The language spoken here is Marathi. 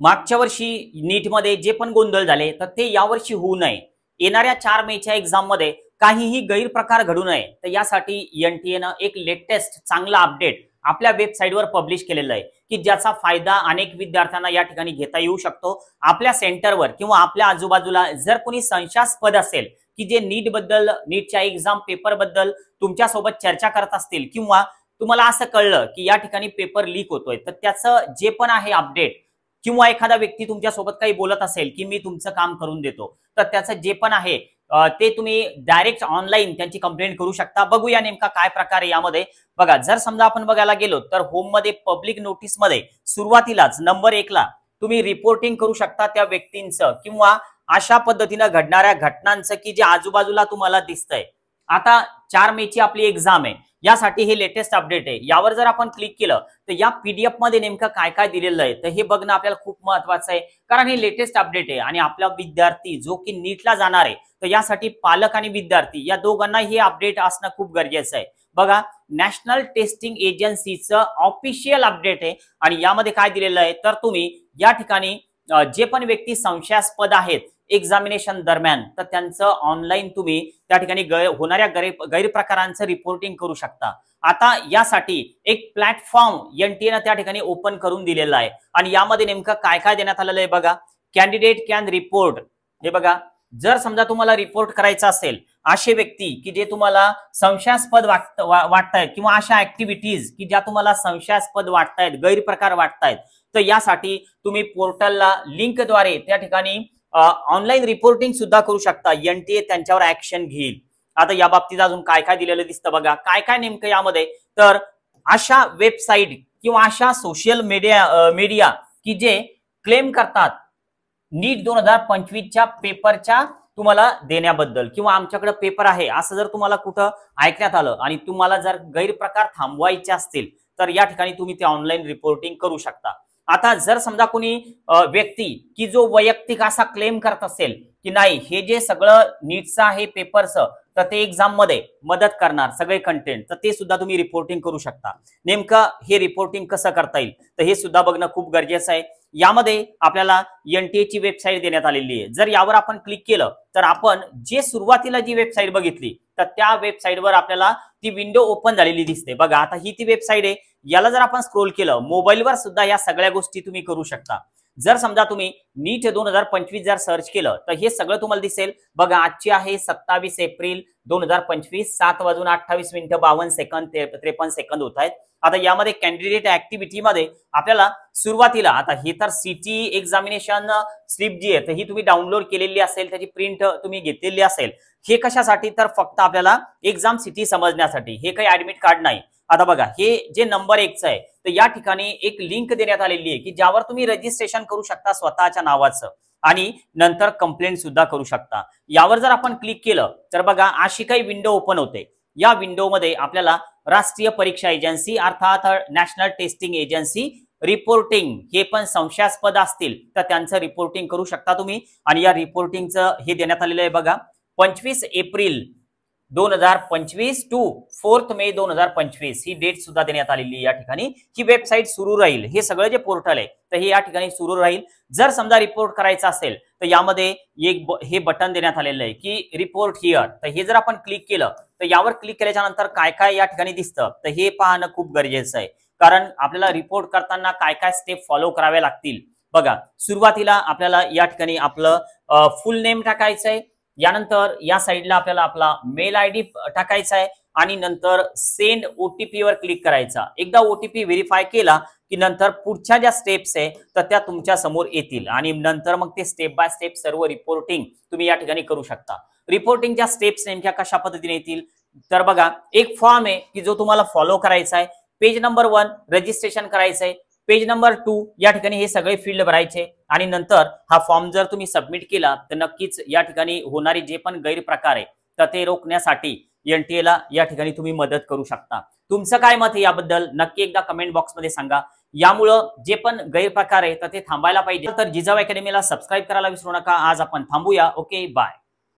मागच्या वर्षी नीटमध्ये जे पण गोंधळ झाले तर ते यावर्षी होऊ नये. येणाऱ्या 4 मेच्या एक्झाम मध्ये काहीही गैरप्रकार घडू नये तर यासाठी एनटीएनं एक लेटेस्ट चांगला अपडेट आपल्या वेबसाईटवर पब्लिश केलेलं आहे की ज्याचा फायदा अनेक विद्यार्थ्यांना या ठिकाणी घेता येऊ शकतो. आपल्या सेंटरवर किंवा आपल्या आजूबाजूला जर कोणी संशयास्पद असेल की जे नीटच्या एक्झाम पेपर बद्दल तुमच्या सोबत चर्चा करत असतील किंवा तुम्हाला असं कळलं की या ठिकाणी पेपर लीक होतोय तर त्याचं जे पण आहे अपडेट किंवा एखादा व्यक्ती तुमच्या सोबत काही बोलत असेल की मी तुमचं काम करून देतो तर त्याचं जे पण आहे ते तुम्ही डायरेक्ट ऑनलाईन त्यांची कंप्लेंट करू शकता. बघूया नेमका काय प्रकार आहे यामध्ये. बघा, जर समजा आपण बघायला गेलो तर होम मध्ये पब्लिक नोटीस मध्ये सुरुवातीलाच नंबर 1 ला तुम्ही रिपोर्टिंग करू शकता त्या व्यक्तींचं किंवा अशा पद्धतीने घडणाऱ्या घटनांचं की जे आजूबाजूला तुम्हाला दिसतंय. आता 4 मेची आपली एक्झाम आहे, यासाठी हे लेटेस्ट अपडेट आहे. यावर जर आपण क्लिक केलं तर या पीडीएफ मध्ये नेमकं काय काय दिलेलं आहे तर हे बघणं आपल्याला खूप महत्वाचं आहे, कारण हे लेटेस्ट अपडेट आहे आणि आपला विद्यार्थी जो की नीटला जाणार आहे तर यासाठी पालक आणि विद्यार्थी या दोघांना हे अपडेट असणं खूप गरजेचं आहे. बघा, नॅशनल टेस्टिंग एजन्सीचं ऑफिशियल अपडेट आहे आणि यामध्ये काय दिलेलं आहे तर तुम्ही या ठिकाणी जे पण व्यक्ती संशयास्पद आहेत एक्झामिनेशन दरम्यान तर त्यांचं ऑनलाईन तुम्ही त्या ठिकाणी होणाऱ्या गैरप्रकारांचं रिपोर्टिंग करू शकता. आता यासाठी एक प्लॅटफॉर्म एनटीएनं त्या ठिकाणी ओपन करून दिलेला आहे आणि यामध्ये नेमकं काय काय देण्यात आलेलं आहे बघा. Candidate can report. हे बघा, जर समजा तुम्हाला रिपोर्ट करायचा असेल असे व्यक्ती की जे तुम्हाला संशयास्पद वाटतायत किंवा अशा ऍक्टिव्हिटीज की ज्या तुम्हाला संशयास्पद वाटतायत, गैरप्रकार वाटतायत तर यासाठी तुम्ही पोर्टलला लिंकद्वारे त्या ठिकाणी ऑनलाईन रिपोर्टिंग सुद्धा करू शकता. एनटीए त्यांच्यावर ऍक्शन घेईल. आता या बाबतीत अजून काय काय दिलेलं दिसतं बघा. काय काय नेमकं यामध्ये तर अशा वेबसाईट किंवा अशा सोशल मीडिया की जे क्लेम करतात नीट 2025च्या पेपरच्या तुम्हाला देण्याबद्दल किंवा आमच्याकडे पेपर आहे असं जर तुम्हाला कुठं ऐकण्यात आलं आणि तुम्हाला जर गैरप्रकार थांबवायचे असतील तर या ठिकाणी तुम्ही ते ऑनलाईन रिपोर्टिंग करू शकता. आता जर समजा कोणी व्यक्ती की जो वैयक्तिक असा क्लेम करत असेल की नाही हे जे सगळं नीटचं आहे पेपरचं तर ते एक्झाम मध्ये मदत करणार सगळे कंटेंट तर ते सुद्धा तुम्ही रिपोर्टिंग करू शकता. नेमकं हे रिपोर्टिंग कसं करता येईल तर हे सुद्धा बघणं खूप गरजेचं आहे. यामध्ये आपल्याला एनटीए ची वेबसाईट देण्यात आलेली आहे. जर यावर आपण क्लिक केलं तर आपण जे सुरुवातीला जी वेबसाईट बघितली तर त्या वेबसाईटवर आपल्याला ती विंडो ओपन झालेली दिसते. बघा, आता ही ती वेबसाईट आहे. याला जर आपण स्क्रोल केलं मोबाईलवर सुद्धा या सगळ्या गोष्टी तुम्ही करू शकता. जर समजा तुम्ही नीट 2025 जर सर्च केलं तर हे सगळं तुम्हाला दिसेल. बघा, आजची आहे 27 एप्रिल 2025 7:28:52 53 सेकंद होत आहेत. आता यामध्ये कॅन्डिडेट ऍक्टिव्हिटी मध्ये आपल्याला सुरुवातीला आता हे तर सिटी एक्झामिनेशन स्लिप जी आहे तर ही तुम्ही डाउनलोड केलेली असेल, त्याची प्रिंट तुम्ही घेतलेली असेल. हे कशासाठी तर फक्त आपल्याला एक्झाम सिटी समजण्यासाठी, हे काही ऍडमिट कार्ड नाही. आता बघा, हे जे नंबर 1चं आहे तर या ठिकाणी एक लिंक देण्यात आलेली आहे की ज्यावर तुम्ही रजिस्ट्रेशन करू शकता स्वतःच्या नावाचं आणि नंतर कंप्लेंट सुद्धा करू शकता. यावर जर आपण क्लिक केलं तर बघा अशी काही विंडो ओपन होते. या विंडोमध्ये आपल्याला राष्ट्रीय परीक्षा एजन्सी अर्थात नॅशनल टेस्टिंग एजन्सी रिपोर्टिंग हे पण संशयास्पद असतील तर त्यांचं रिपोर्टिंग करू शकता तुम्ही. आणि या रिपोर्टिंगचं हे देण्यात आलेलं आहे बघा 25 एप्रिल 2025 टू 4 मे 2025 ही डेट सुद्धा देण्यात आलेली या ठिकाणी. ही वेबसाईट सुरू राहील. हे सगळं जे पोर्टल आहे तर हे या ठिकाणी सुरू राहील. जर समजा रिपोर्ट करायचा असेल तर यामध्ये एक हे बटन देण्यात आलेलं आहे की रिपोर्ट हिअर. तर हे जर आपण क्लिक केलं तर यावर क्लिक केल्याच्या नंतर काय काय या ठिकाणी दिसतं तर हे पाहणं खूप गरजेचं आहे, कारण आपल्याला रिपोर्ट करताना काय काय स्टेप फॉलो करावे लागतील. बघा, सुरुवातीला आपल्याला या ठिकाणी आपलं फुल नेम टाकायचं आहे. यानंतर या साईडला आपल्याला आपला मेल आयडी टाकायचा आहे आणि नंतर सेंड ओटीपी वर क्लिक करायचा. एकदा ओटीपी व्हेरीफाय केला की नंतर पुढच्या ज्या स्टेप्स आहे तर त्या तुमच्या समोर येतील आणि नंतर मग ते स्टेप बाय स्टेप सर्व रिपोर्टिंग तुम्ही या ठिकाणी करू शकता. रिपोर्टिंगच्या स्टेप्स नेमक्या कशा पद्धतीने येतील तर बघा, एक फॉर्म आहे की जो तुम्हाला फॉलो करायचा आहे. पेज नंबर 1 रजिस्ट्रेशन करायचं आहे. पेज नंबर 2 या ठिकाणी हे सगळे फील्ड भरायचे आणि नंतर हा फॉर्म जर तुम्ही सबमिट केला तर नक्कीच या ठिकाणी होणारे जे पण गैरप्रकार आहे तर ते रोखण्यासाठी एनटीएला या ठिकाणी तुम्ही मदत करू शकता. तुमचं काय मत आहे याबद्दल नक्की एकदा कमेंट बॉक्समध्ये सांगा. यामुळं जे पण गैरप्रकार आहे तर ते थांबायला पाहिजे. तर जिजाऊ अकॅडमीला सबस्क्राईब करायला विसरू नका. आज आपण थांबूया. Okay, bye.